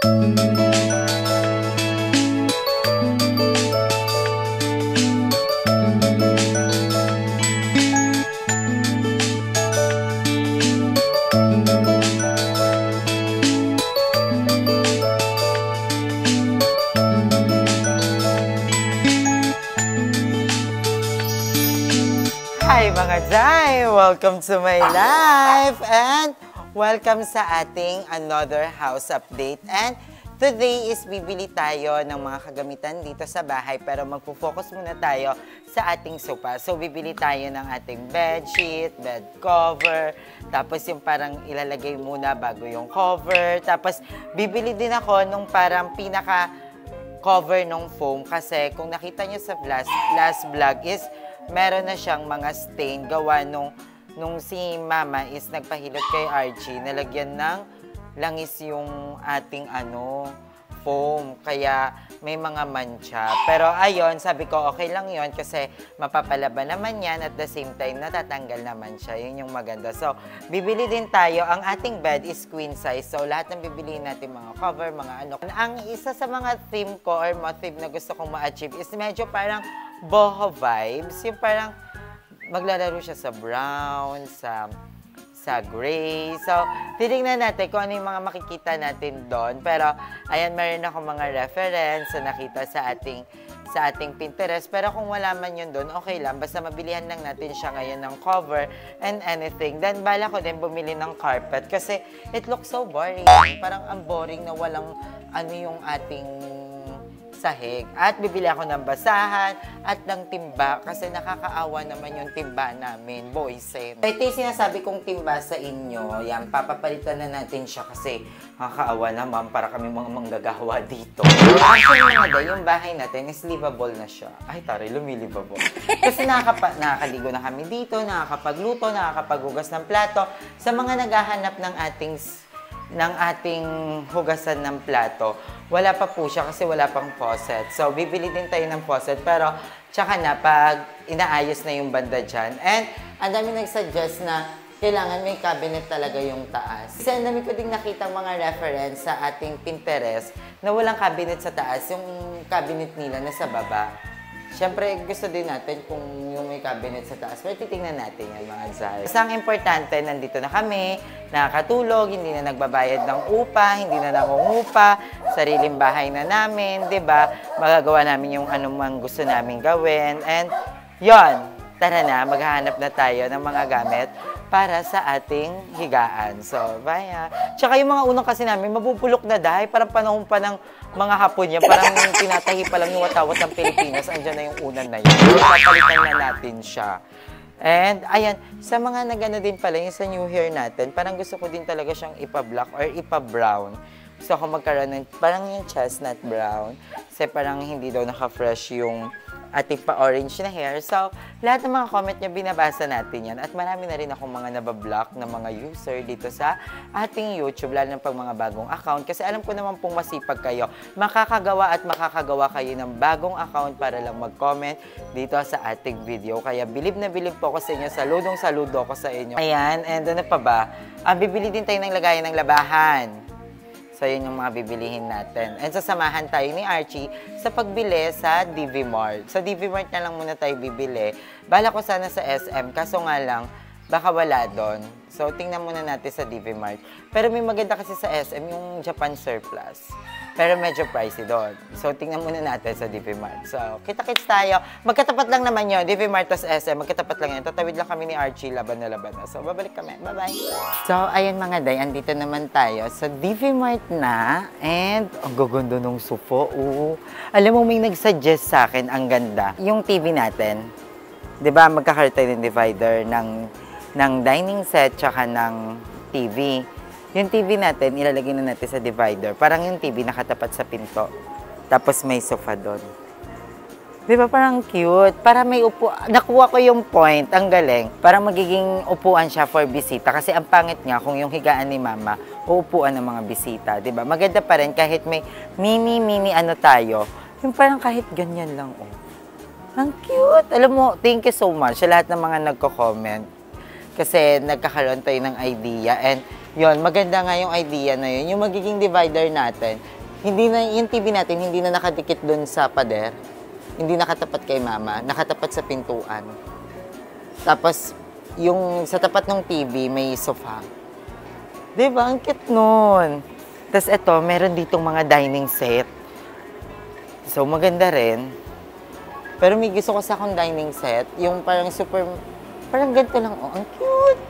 Hi mga Jai! Welcome to my life and welcome sa ating another house update. And today is bibili tayo ng mga kagamitan dito sa bahay pero magpo-focus muna tayo sa ating sofa. So bibili tayo ng ating bedsheet, bed cover, tapos yung parang ilalagay muna bago yung cover. Tapos bibili din ako nung parang pinaka cover ng foam kasi kung nakita nyo sa last vlog is meron na siyang mga stain gawa nung si Mama is nagpahilot kay Archie. Nalagyan ng langis yung ating foam. Kaya may mga mancha. Pero ayun, sabi ko okay lang yon kasi mapapalaban naman yan at the same time natatanggal naman siya. Yun yung maganda. So, bibili din tayo. Ang ating bed is queen size. So, lahat ng bibiliin natin mga cover, mga ano. Ang isa sa mga theme ko or motif na gusto kong ma-achieve is medyo parang boho vibes. Yung parang maglalaro siya sa brown, sa gray. So, titignan natin kung ano yung mga makikita natin doon. Pero, ayan, meron ako mga reference na nakita sa ating Pinterest. Pero kung wala man yun doon, okay lang. Basta mabilihan lang natin siya ngayon ng cover and anything. Then, bala ko din bumili ng carpet kasi it looks so boring. Parang ang boring na walang yung ating sahig. At bibili ako ng basahan at ng timba kasi nakakaawa naman yung timba namin, boys. Ito yung sinasabi kong timba sa inyo. Yan, papapalitan na natin siya kasi nakakaawa naman para kami mga manggagawa dito. Actually mga day, yung bahay natin is livable na siya. Ay, taray, lumilivable. Kasi nakakaligo na kami dito, nakakapagluto, nakakapaghugas ng plato. Sa mga naghahanap ng ating hugasan ng plato, wala pa po siya kasi wala pang faucet. So, bibili din tayo ng faucet pero tsaka na pag inaayos na yung banda dyan. And ang dami nagsuggest na kailangan may cabinet talaga yung taas. Kasi ang dami ko din nakita mga reference sa ating Pinterest na walang cabinet sa taas. Yung cabinet nila nasa baba. Siyempre, gusto din natin kung yung may cabinet sa taas. Pero titingnan natin yan, mga Zay. Isang importante, nandito na kami, nakakatulog, hindi na nagbabayad ng upa, hindi na nangungupa, sariling bahay na namin, 'di ba? Magagawa namin yung anumang gusto namin gawin. And, yon, tara na, maghahanap na tayo ng mga gamit para sa ating higaan. So, bye. Tsaka yung mga unang kasi namin, mabubulok na dahil parang panahon pa ng mga hapon niya, parang tinatahi pa lang yung watawat ng Pilipinas, andyan na yung unan na yun. Papalitan na natin siya. And, ayan, sa mga nagano din pala, yung sa new hair natin, parang gusto ko din talaga siyang ipa-black or ipa-brown. Gusto ko magkaroon ng parang yung chestnut brown. Kasi parang hindi daw naka-fresh yung ating pa-orange na hair. So, lahat ng mga comment niya, binabasa natin yan. At marami na rin akong mga nabablock na mga user dito sa ating YouTube, lalo na pag mga bagong account. Kasi alam ko naman pong masipag kayo. Makakagawa kayo ng bagong account para lang mag-comment dito sa ating video. Kaya bilib na bilib po ako sa inyo. Saludo ako sa inyo. Ayan, and ano pa ba? Bibili din tayo ng lagayan ng labahan. So, yun yung mga bibilihin natin. And sasamahan tayo ni Archie sa pagbili sa DV Mart. Sa DV Mart na lang muna tayo bibili. Bala ko sana sa SM, kaso nga lang, baka wala doon. So, tingnan muna natin sa DV Mart. Pero may maganda kasi sa SM, yung Japan Surplus. Pero medyo pricey doon. So, tingnan muna natin sa DV Mart. So, kita-kits tayo. Magkatapat lang naman yun. DV Mart tas SM, magkatapat lang yan. Tatawid lang kami ni Archie, laban na. So, babalik kami. Bye-bye. So, ayan mga day, andito naman tayo sa DV Mart na. And, ang gaganda nung sufo. Alam mo, may nagsuggest sa akin, ang ganda. Yung TV natin, di ba, magkakaroon tayo ng divider ng dining set tsaka ng TV. Yung TV natin, ilalagay na natin sa divider. Parang yung TV nakatapat sa pinto. Tapos may sofa doon. Di ba parang cute? Para may nakuha ko yung point, ang galing. Parang magiging upuan siya for bisita. Kasi ang pangit nga kung yung higaan ni Mama, uupuan ng mga bisita. Di ba? Maganda pa rin kahit may mini ano tayo. Yung parang kahit ganyan lang, Ang cute! Alam mo, thank you so much sa lahat ng mga nagko-comment. Kasi nagkakaroon tayo ng idea. And yun, maganda nga yung idea na yun. Yung magiging divider natin, Hindi na, yung TV natin, hindi na nakadikit doon sa pader. Hindi nakatapat kay mama, nakatapat sa pintuan. Tapos, yung sa tapat ng TV, may sofa. Diba? Ang cute nun. Tapos ito, meron ditong mga dining set. So, maganda rin. Pero may gusto ko sa akong dining set. Yung parang super, parang ganito lang. Oh, ang cute.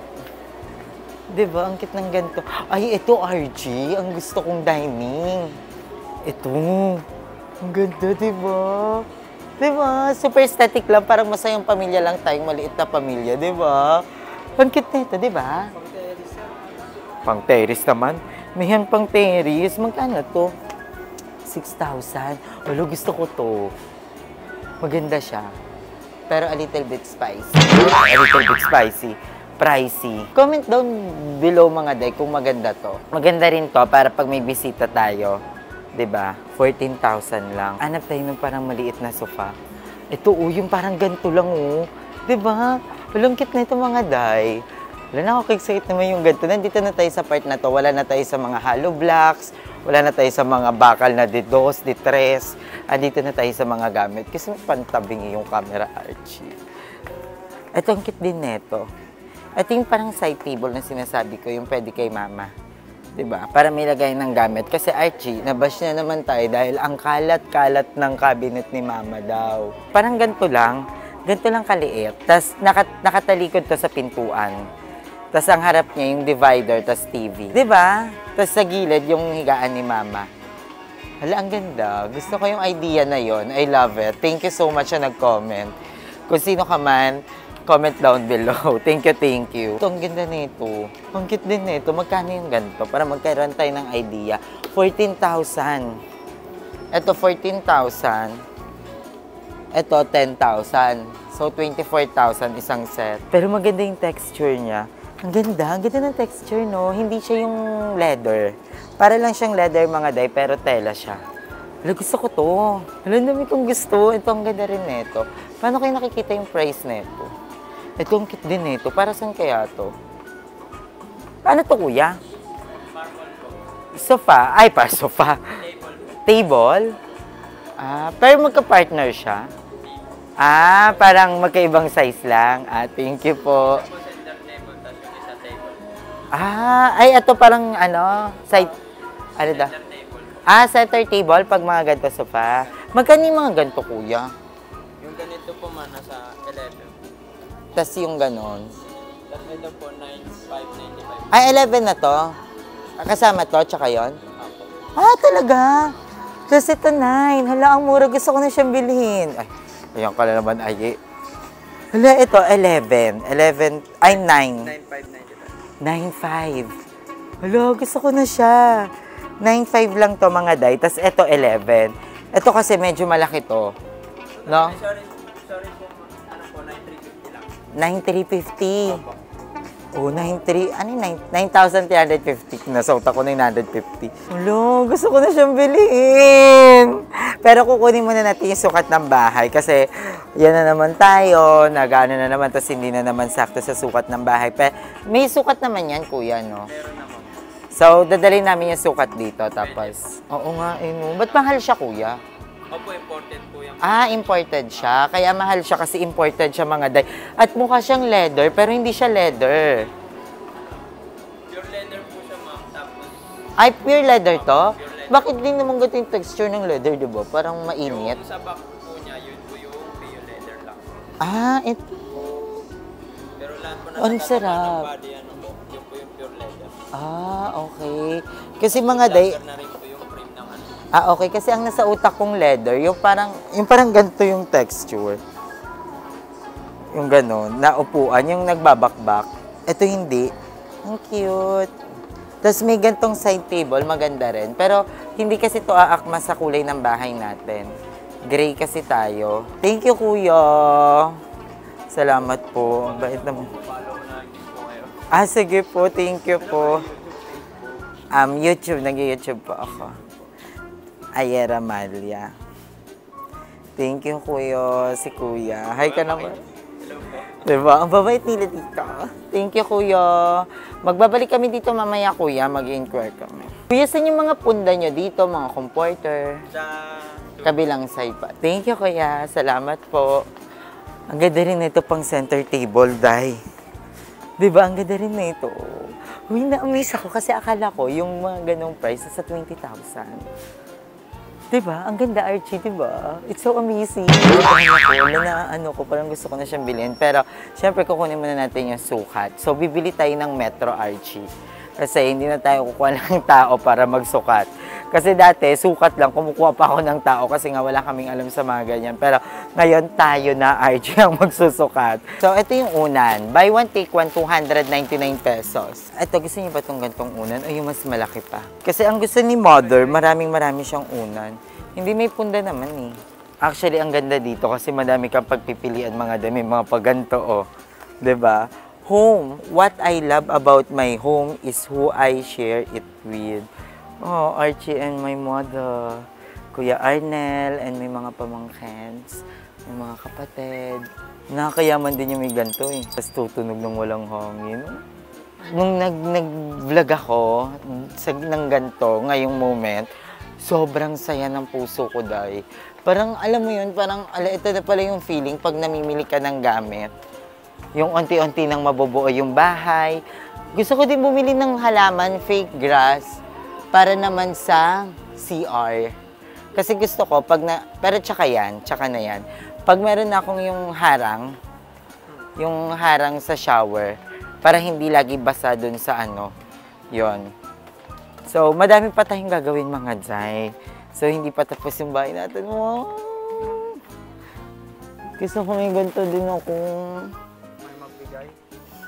Diba? Ang cute ng ganito. Ay, ito, RG. Ang gusto kong dining. Ito. Ang ganda, diba? Diba? Super static lang. Parang masayang pamilya lang tayong maliit na pamilya. Diba? Ang cute nito, diba? Pang terrace naman. Mayhan pang terrace. Magkano to? 6,000. Wala, gusto ko to. Maganda siya. Pero a little bit spicy. A little bit spicy. Pricey. Comment down below mga day kung maganda to. Maganda rin to para pag may bisita tayo. 'Di ba? 14,000 lang. Hanap tayo ng parang maliit na sofa. Ito yung parang ganito lang 'Di ba? Walang cute na ito mga day. Wala na ako excited naman yung ganito. Nandito na tayo sa part na to. Wala na tayo sa mga hollow blocks. Wala na tayo sa mga bakal na de dos, de tres. Andito na tayo sa mga gamit. Kasi pantabing yung camera, Archie. Ito ang cute din neto. Ito yung parang side table na sinasabi ko, yung pwede kay mama. 'Di ba? Para may lagay ng gamit. Kasi Archie, nabash na naman tayo dahil ang kalat-kalat ng cabinet ni mama daw. Parang ganito lang kaliit. Tapos nakatalikod to sa pintuan. Tapos ang harap niya yung divider, tapos TV. 'Di ba? Tapos sa gilid yung higaan ni mama. Hala, ang ganda. Gusto ko yung idea na yon. I love it. Thank you so much na nag-comment. Kung sino ka man, comment down below. Thank you. Ito, ang ganda nito. Ang cute din nito. Magkano yung ganito? Para magkaroon tayo ng idea. 14,000. Ito, 14,000. Ito, 10,000. So, 24,000 isang set. Pero maganda yung texture niya. Ang ganda ng texture, no? Hindi siya yung leather. Para lang siyang leather mga day, pero tela siya. Hala, gusto ko to. Hala, dami kong gusto. Ito, ang ganda rin nito. Paano kayo nakikita yung price nito? Ito, ang cute din nito. Para saan kaya to? Paano to, kuya? Sofa? Ay, sofa. Table? Pero magka-partner siya? Parang magkaibang size lang. Thank you po. Ay, ito parang side, daw? Center table pag mga ganito sofa. Magkano yung mga ganito, kuya? Yung ganito po man, nasa 11. Tapos yung ganon. Tapos ito po, 9,595. Ay, 11 na to? Kasama to, tsaka yun? Opo. Talaga? Tapos ito 9. Hala, ang mura. Gusto ko na siyang bilhin. Ay, ayan ka na naman, ay. Hala, ito, 11. 11, ay, 9. 9,500. Hala, gusto ko na siya. 9,500 lang to mga day. Tapos ito, 11. Ito kasi medyo malaki to. No? Sorry po, ano po, 9,350 lang. 9,350. Oh, 9,350. Nasauta ko na yung 950. Hala, gusto ko na siyang bilhin. Pero kukunin muna natin yung sukat ng bahay kasi yan na naman tayo, nag-ano na naman, tapos hindi na naman sakto sa sukat ng bahay. Pero may sukat naman yan, kuya, no? Meron naman. So, dadalhin namin yung sukat dito, tapos... Oo nga, no? Ba't mahal siya, kuya? Opo, imported po yung... Imported siya. Kaya mahal siya kasi imported siya mga day. At mukha siyang leather, pero hindi siya leather. Pure leather po siya, ma'am. Tapos... Ay, pure leather to? Pure leather. Bakit din naman ganito yung texture ng leather, di ba? Parang mainit. Yung sa back po niya, yun po yung pure leather lang. Ito. Pero lahat po na Ang sarap. ng body, ano po, yun po yung pure leather. Okay. Kasi mga day... Leather na rin po yung frame ng ano. Okay. Kasi ang nasa utak kong leather, yung parang ganito yung texture. Yung gano'n, na upuan, yung nagbabakbak. Ito hindi. Ang cute. Tapos may gantong side table, maganda rin. Pero hindi kasi ito aakma sa kulay ng bahay natin. Gray kasi tayo. Thank you, kuya. Salamat po. Ang bait naman. Follow na po kayo. Sige po. Thank you po. YouTube. Nag-YouTube po ako. Ayera Malia. Thank you, kuya. Si kuya. Hi ka naman. Hello po. Diba? Ang babait nila dito. Thank you, kuya. Magbabalik kami dito mamaya, kuya. Mag-inquire kami. Kuya, saan yung mga punda nyo dito, mga comforter? Sa... Kabilang side pa. Thank you, kuya. Salamat po. Ang ganda rin na ito pang center table, Day. Diba? Ang ganda rin na ito. Uy, na-amaze ako kasi akala ko yung mga ganong price sa 20,000. Diba? Ang ganda, Archie, diba? It's so amazing. Ano ko, parang gusto ko na siyang bilhin. Pero, syempre, kukunin muna natin yung sukat. So, bibili tayo ng Metro, Archie. Kasi hindi na tayo kukuha ng tao para magsukat. Kasi dati, sukat lang, kumukuha pa ako ng tao kasi nga wala kaming alam sa mga ganyan. Pero ngayon tayo na, Archie, ang magsusukat. So, ito yung unan. Buy one, take one, 299 pesos. Ito, gusto niyo ba itong gantong unan o yung mas malaki pa? Kasi ang gusto ni Mother, marami siyang unan. Hindi may punda naman eh. Actually, ang ganda dito kasi madami kang pagpipilian mga dami, mga paganto, oh. 'Di ba? Home. What I love about my home is who I share it with. Oh, Archie and my mother. Kuya Arnel and may mga pamangkins. May mga kapatid. Nakakayaman din yung may ganito eh. Tapos tutunog ng walang hangin. Nung nag-vlog ako ng ganito, ngayong moment, sobrang saya ng puso ko, Day. Parang, alam mo yun, parang, ito na pala yung feeling pag namimili ka ng gamit. Yung unti-unti nang mabubuo yung bahay. Gusto ko din bumili ng halaman, fake grass, para naman sa CR. Kasi gusto ko, pero tsaka na yan. Pag meron na akong yung harang sa shower, para hindi lagi basa dun sa yon. So, madami pa tayong gagawin mga Jai. So, hindi pa tapos yung bahay natin. Wow! Gusto ko may ganito din ako.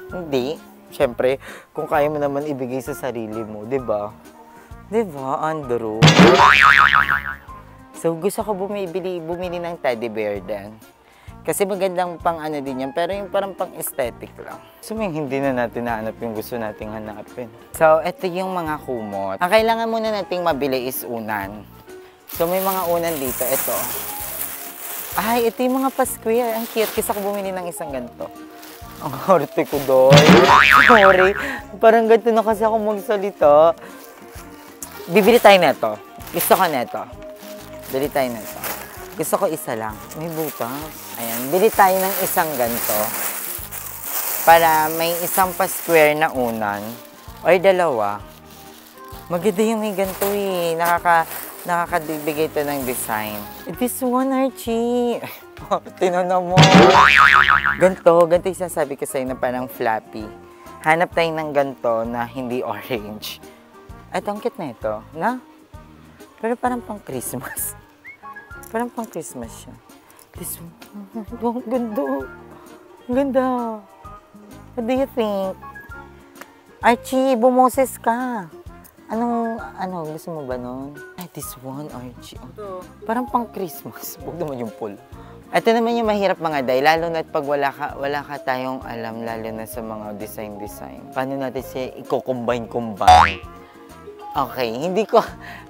Hindi. Siyempre, kung kaya mo naman ibigay sa sarili mo, di ba? Di ba, Andrew? So, gusto ko bumili ng teddy bear din. Kasi magandang pang din yan, pero yung parang pang aesthetic lang. So, hindi na natin nahanap yung gusto nating hanapin. So, ito yung mga kumot. Ang kailangan muna nating mabili is unan. So, may mga unan dito. Ito. Ay, ito yung mga pa-square. Ang cute. Kasi ako bumili ng isang ganito. Ang harte ko doon. Sorry. Parang ganito na kasi ako magsalita. Bibili tayo neto. Gusto ko neto. Bili tayo neto. Gusto ko isa lang. May butas. Ayan. Bili tayo ng isang ganito. Para may isang pa-square na unan. Or dalawa. Maganda yung may ganito eh. Nakakabigay ito ng design. This one, Archie. Tinanong mo. Ganto yung sinasabi ko sa'yo na parang flappy. Hanap tayo ng ganto na hindi orange. Ito, ang cute na ito, na? Pero parang pang Christmas. Parang pang Christmas siya. This one, ang ganda. Ang ganda. What do you think? Archie, bumoses ka. Gusto mo ba nun? Ay, this one, Archie. Oh, parang pang Christmas. Huwag naman yung pool. Ito naman yung mahirap mga Day, lalo na pag wala ka tayong alam, lalo na sa mga design. Paano natin siya i-combine? Okay,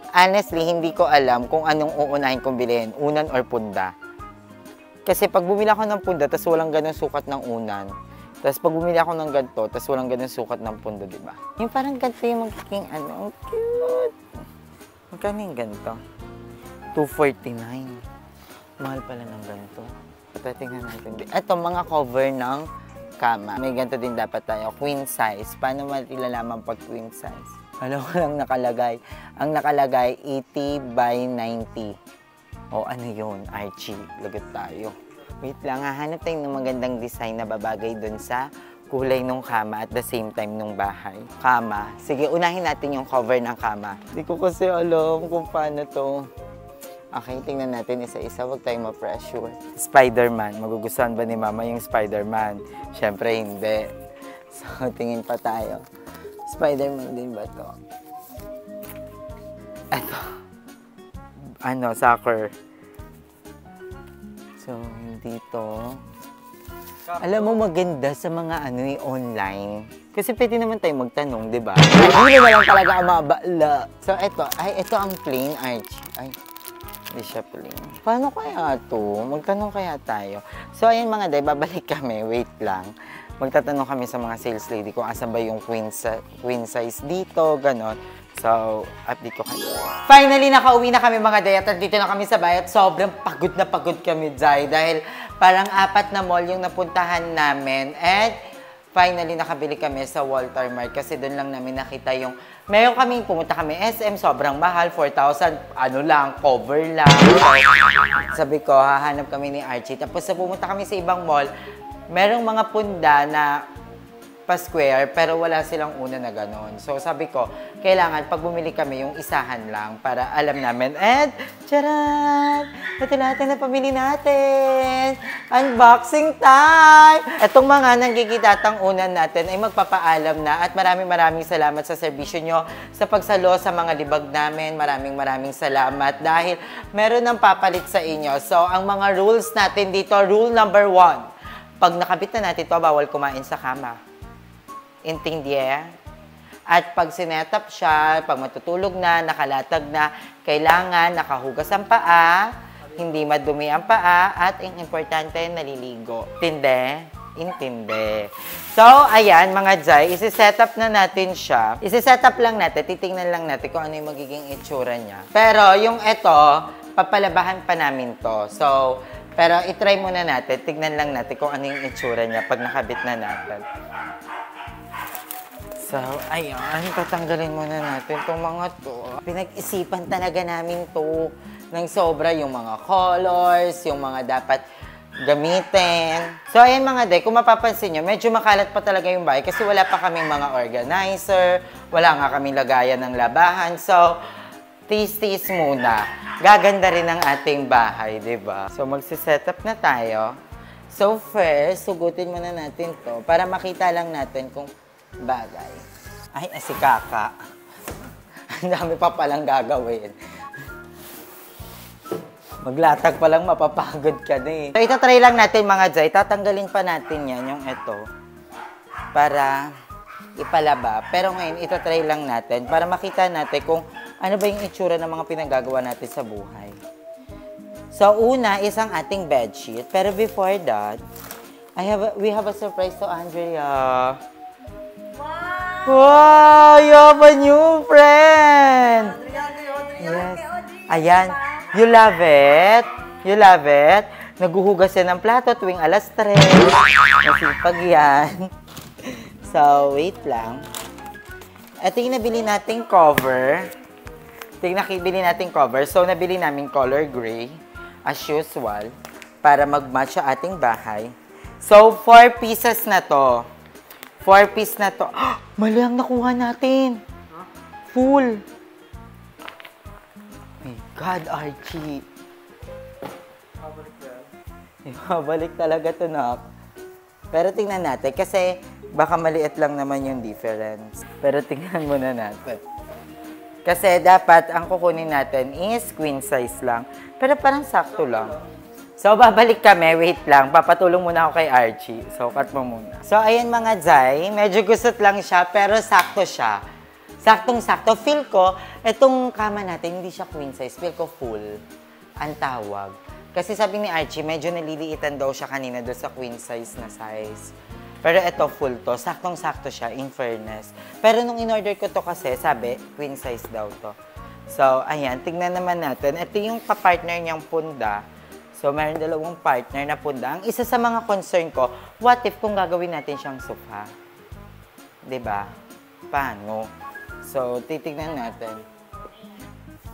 honestly, hindi ko alam kung anong uunahin kong bilhin, unan or punda. Kasi pag bumili ako ng punda, tas walang ganun sukat ng unan, tas pag bumili ako ng ganito, tas walang ganun sukat ng punda, diba? Yung parang ganito yung magiging ang cute. Magkano yung ganito? 249. Mahal pala ng ganito. Tingnan natin. Ito, mga cover ng kama. May ganito din dapat tayo. Queen size. Paano malalaman pag queen size? Alam ko lang nakalagay. Ang nakalagay, 80 by 90. O ano yun, Archie? Lagot tayo. Wait lang, hahanap tayo ng magandang design na babagay dun sa kulay ng kama at the same time ng bahay. Kama. Sige, unahin natin yung cover ng kama. Hindi ko kasi alam kung paano to. Okay, tingnan natin isa-isa. Huwag tayong ma-pressure. Spider-Man. Magugustuhan ba ni Mama yung Spider-Man? Siyempre, hindi. So, tingin pa tayo. Spider-Man din ba to? Ito. Soccer. So, hindi to. Alam mo, maganda sa mga online. Kasi pwede naman tayo magtanong, di ba? Hindi na lang talaga ang mabala. So, ito ang plain Archie. Ay. Hindi siya plain. Paano kaya ito? Magtanong kaya tayo. So, ayan mga Day, babalik kami. Wait lang. Magtatanong kami sa mga sales lady kung asan ba yung queen size dito, ganon. So, update ko kayo. Finally, nakauwi na kami mga day at dito na kami sa bahay at sobrang pagod na pagod kami, Jai. Dahil parang 4 na mall yung napuntahan namin. And finally, nakabili kami sa Walter Mart kasi doon lang namin nakita yung... Meron kami, pumunta kami SM, sobrang mahal, 4,000, ano lang, cover lang. So, sabi ko, hahanap kami ni Archie. Tapos pumunta kami sa ibang mall, merong mga punda na pa-square, pero wala silang una na gano'n. So, sabi ko, kailangan pag bumili kami yung isahan lang para alam namin. And, charan! Ito lahat na pamili natin! Unboxing time! Itong mga nanggigitatang unan natin ay magpapaalam na at maraming salamat sa serbisyo nyo sa pagsalo sa mga libag namin. Maraming salamat dahil meron ng papalit sa inyo. So, ang mga rules natin dito, rule number 1. Pag nakabit na natin ito, bawal kumain sa kama. Intindiye? At pag sinetap siya, pag matutulog na, nakalatag na, kailangan nakahugas ang paa, hindi madumi ang paa, at ang importante, naliligo. Tinde? Intinde. So, ayan mga Jai, isi-setup na natin siya. Isi-setup lang natin, titingnan lang natin kung ano yung magiging itsura niya. Pero yung ito, papalabahan pa namin to. So, pero itry muna natin, tignan lang natin kung ano yung itsura niya pag nakabit na natin. So, ayan, tatanggalin muna natin itong mga to. Pinag-isipan talaga namin to ng sobra, yung mga colors, yung mga dapat gamitin. So, ayan mga day, kung mapapansin nyo, medyo makalat pa talaga yung bahay kasi wala pa kaming mga organizer, wala nga kaming lagayan ng labahan. So, tiis-tiis muna. Gaganda rin ang ating bahay, diba? So, magsisetup na tayo. So, first, sugutin muna natin to para makita lang natin kung bagay. Ay, si Kaka. Ang dami pa palang gagawin. Maglatag pa lang, mapapagod ka na eh. So, itatry lang natin mga Jai. Tatanggalin pa natin yan, yung ito. Para ipalaba. Pero ngayon, itatry lang natin para makita natin kung ano ba yung itsura ng mga pinagagawa natin sa buhay. So, una, isang ating bedsheet. Pero before that, we have a surprise to Andrea. Wow! You have a new friend! Yes. Ayan. You love it? You love it? Naguhugas yan ng plato tuwing alas 3. Masipag yan. So, wait lang. Ito yung nabili nating cover. Ito yung nabili nating cover. So, nabili namin color gray, as usual, para mag-match sa ating bahay. So, 4 pieces na to. 4 piece na to. Oh, mali ang nakuha natin. Full. My God, Archie. Balik talaga to, Nak. Pero tingnan natin kasi baka maliit lang naman yung difference. Pero tingnan muna natin. Kasi dapat ang kukunin natin is queen size lang. Pero parang sakto lang. So, babalik kami. Wait lang. Papatulong muna ako kay Archie. So, cut mo muna. So, ayan mga Jai. Medyo gusot lang siya, pero sakto siya. Saktong-sakto. Feel ko, itong kama natin, hindi siya queen size. Feel ko full. Ang tawag. Kasi sabi ni Archie, medyo naliliitan daw siya kanina doon sa queen size na size. Pero ito, full to. Saktong-sakto siya, in fairness. Pero nung in-order ko to kasi, sabi, queen size daw to. So, ayan. Tingnan naman natin. Ito yung kapartner niyang punda. So, meron dalawang partner na punda. Ang isa sa mga concern ko, what if kung gagawin natin siyang sofa? Diba? Paano? So, titignan natin.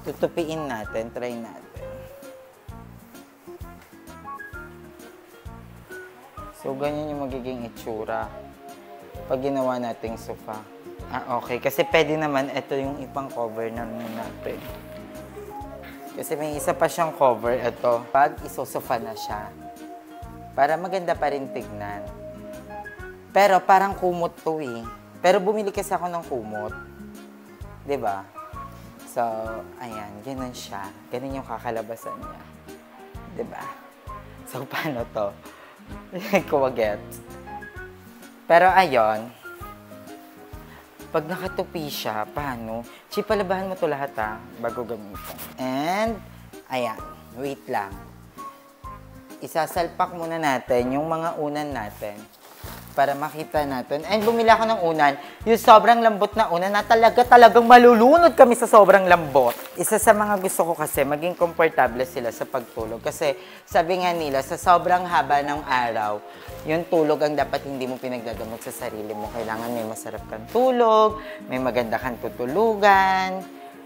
Tutupiin natin. Try natin. So, ganyan yung magiging itsura pag ginawa nating sofa. Ah, okay. Kasi pwede naman, ito yung ipang cover naman natin. Kasi may isa pa siyang cover, ito. Pag isosofa na siya, para maganda pa rin tignan. Pero parang kumot to eh. Pero bumili kasi ako ng kumot. Diba? So, ayan, ganun siya. Ganun yung kakalabasan niya. Diba? So, paano to? Kuwagets. Pero ayun, pag nakatupi siya, paano? Palabahan mo to lahat ha, bago gamitin. And, ayan, wait lang. Isasalpak muna natin yung mga unan natin. para makita natin. And bumili ako ng unan, yung sobrang lambot na unan na talagang malulunod kami sa sobrang lambot. Isa sa mga gusto ko kasi, maging komportable sila sa pagtulog. Kasi sabi nga nila, sa sobrang haba ng araw, yung tulog ang dapat hindi mo pinagdadamot sa sarili mo. Kailangan may masarap kang tulog, may maganda kang tutulugan.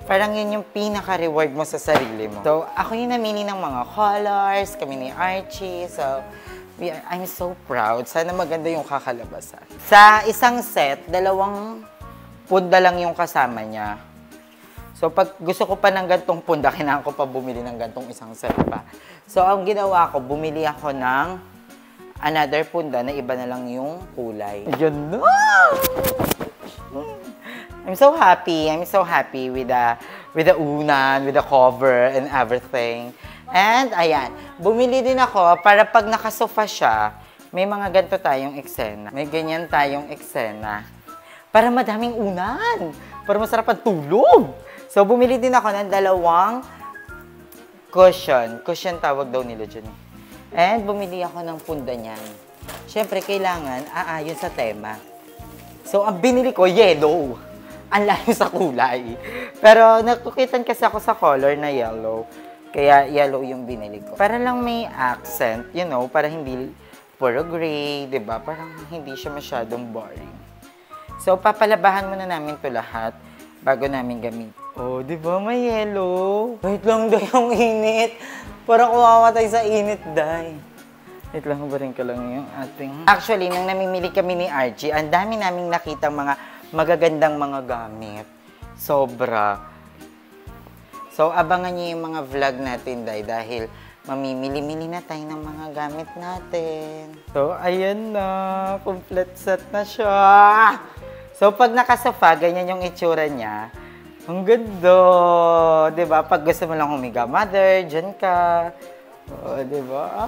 Parang yun yung pinaka-reward mo sa sarili mo. So, ako yung namili ng mga colors, kami ni Archie. So, I'm so proud. Sana maganda yung kakalabasan. Sa isang set, 2 punda lang yung kasama niya. So, pag gusto ko pa ng gantong punda, kailangan ko pa bumili ng gantong isang set pa. So, ang ginawa ko, bumili ako ng another punda na iba na lang yung kulay. Yan na! I'm so happy. I'm so happy with the unan, with the cover and everything. And, ayan, bumili din ako para pag nakasofa siya, may mga ganito tayong eksena. May ganyan tayong eksena. Para madaming unan. Para masarap ang tulog. So, bumili din ako ng 2 cushion. Cushion tawag daw nila dyan. And, bumili ako ng punda niyan. Siyempre, kailangan aayon sa tema. So, ang binili ko, yellow. Ang layo sa kulay. Pero, nakukitan kasi ako sa color na yellow. Kaya yellow yung binili ko. Para lang may accent, you know, para hindi puro gray, di ba? Parang hindi siya masyadong boring. So, papalabahan muna namin to lahat bago namin gamit. Oh, di ba? May yellow. Wait lang daw yung init. Parang kumamatay sa init, day. Wait lang, barin ka lang yung ating... Actually, nang namimili kami ni Archie, ang dami naming nakitang mga magagandang mga gamit. Sobra. So, abangan niyo yung mga vlog natin, day, dahil mamimili-mili na tayo ng mga gamit natin. So, ayan na. Complete set na siya. So, pag nakasofa, ganyan yung itsura niya. Ang ganda. Diba? Pag gusto mo lang humiga, mother, dyan ka. O, diba?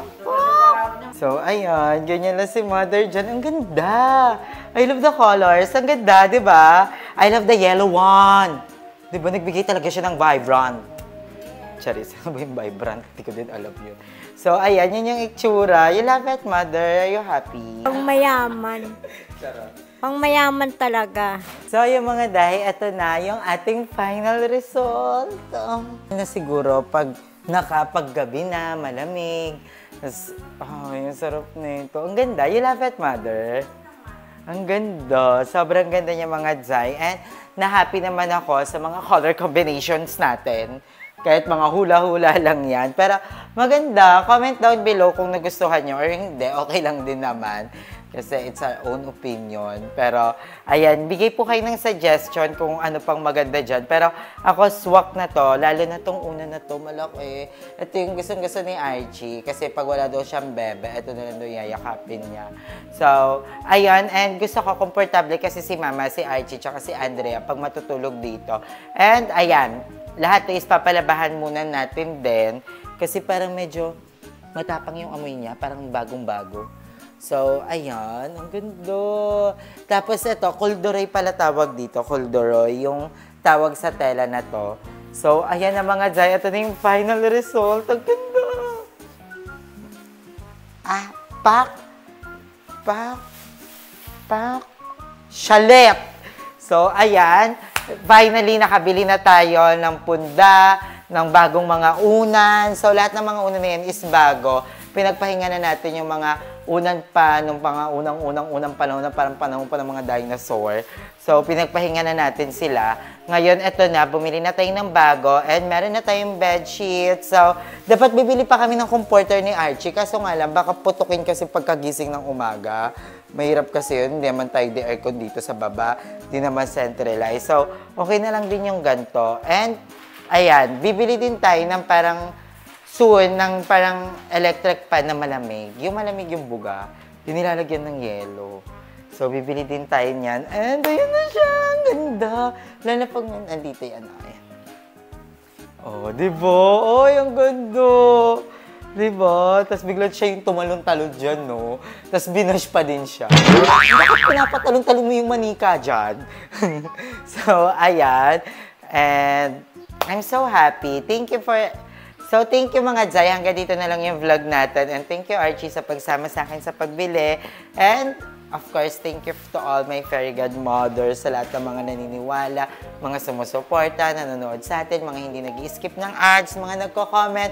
So, ayan. Ganyan lang si mother dyan. Ang ganda. I love the colors. Ang ganda, diba? I love the yellow one. Diba, nagbigay talaga siya ng vibrant. Charis, ano ba yung vibrant? Hindi ko din alam yun. So, ayan, yun yung itsura. You love it, mother? Are you happy? Pang mayaman. Pang mayaman talaga. So, yung mga dahi, ito na yung ating final result. Na siguro, pag nakapaggabi na, malamig. Tapos, yung sarap na ito. Ang ganda. You love it, mother? Ang ganda. Sobrang ganda niya mga Zai. And na-happy naman ako sa mga color combinations natin. Kahit mga hula-hula lang yan. Pero maganda. Comment down below kung nagustuhan nyo or hindi. Okay lang din naman. Kasi it's our own opinion. Pero, ayan, bigay po kayo ng suggestion kung ano pang maganda dyan. Pero ako, swak na to. Lalo na tong una na to, malaki. Ito yung gustong-gusto ni Archie. Kasi pag wala daw siyang bebe, ito na lang daw yayakapin niya. So, ayan. And gusto ko komportable kasi si Mama, si Archie, tsaka si Andrea pag matutulog dito. And, ayan, lahat is papalabahan muna natin din. Kasi parang medyo matapang yung amoy niya. Parang bagong-bago. So, ayan. Ang ganda. Tapos ito, Kulduroy pala tawag dito. Kulduroy, yung tawag sa tela na to. So, ayan na mga Jai. Ito na yung final result. Ang ganda. Pak. Chalet. So, ayan. Finally, nakabili na tayo ng punda, ng bagong mga unan. So, lahat ng mga unan na yan is bago. Pinagpahinga na natin yung mga unan pa, nung unang panahon na parang panahon pa ng mga dinosaur. So, pinagpahinga na natin sila. Ngayon, eto na, bumili na tayo ng bago and meron na tayong bedsheet. So, dapat bibili pa kami ng comforter ni Archie. Kaso nga lang, baka putukin kasi pagkagising ng umaga. Mahirap kasi yun, hindi naman tayo di-aircon dito sa baba. Hindi naman centralized. So, okay na lang din yung ganito. And, ayan, bibili din tayo ng parang soon, ng parang electric fan na malamig. Yung malamig yung buga, yung nilalagyan ng yelo. So, bibili din tayo niyan. And, ayun na siya. Ang ganda. Lalo na pag nandito yan. Ayan. Oh, diba? Oh, ang ganda. Diba? Tapos bigla siya yung tumalon-talon dyan, no? Tapos binush pa din siya. Bakit pinapatalon-talon mo yung manika dyan? So, ayan. And, I'm so happy. Thank you mga Jai. Hanggang dito na lang yung vlog natin. And thank you, Archie, sa pagsama sa akin sa pagbili. And of course, thank you to all my fairy godmothers, sa lahat ng mga naniniwala, mga sumusuporta, nanonood sa atin, mga hindi nag-skip ng ads, mga nagko-comment.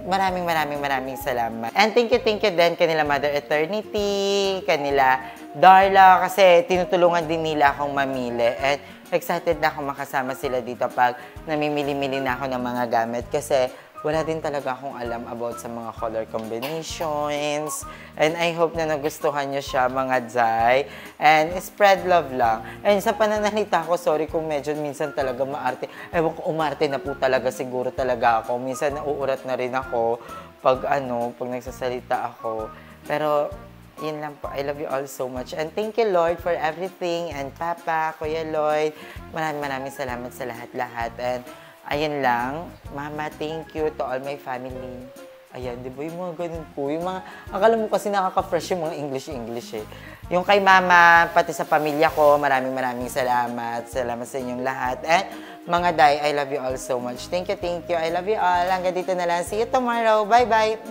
Maraming salamat. And thank you din kanila Mother Eternity, kanila Darla, kasi tinutulungan din nila akong mamili. And excited na ako makasama sila dito pag namimili-mili na ako ng mga gamit kasi wala din talaga akong alam about sa mga color combinations. And I hope na nagustuhan nyo siya, mga Zay. And spread love lang. And sa pananalita ko, sorry kung medyo minsan talaga maarte. Ewan ko, umarte na po talaga siguro talaga ako. Minsan nauurat na rin ako pag nagsasalita ako. Pero yun lang po. I love you all so much. And thank you, Lord, for everything. And Papa, Kuya Lloyd, maraming salamat sa lahat-lahat. And ayun lang. Mama, thank you to all my family. Ayan, di ba? Yung mga ganun po. Yung mga, akala mo kasi nakaka-fresh yung mga English eh. Yung kay Mama, pati sa pamilya ko, maraming salamat. Salamat sa inyong lahat. And mga Day, I love you all so much. Thank you. I love you all. Hanggang dito na lang. See you tomorrow. Bye-bye.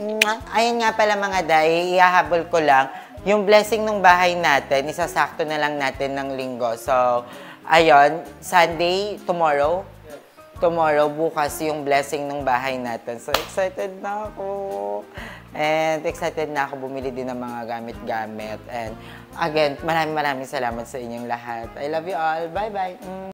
Ayun nga pala mga Day, ihahabol ko lang. Yung blessing ng bahay natin, isasakto na lang natin ng linggo. So, ayun, Sunday, tomorrow, bukas, yung blessing ng bahay natin. So, excited na ako. And excited na ako bumili din ng mga gamit-gamit. And again, maraming salamat sa inyong lahat. I love you all. Bye-bye.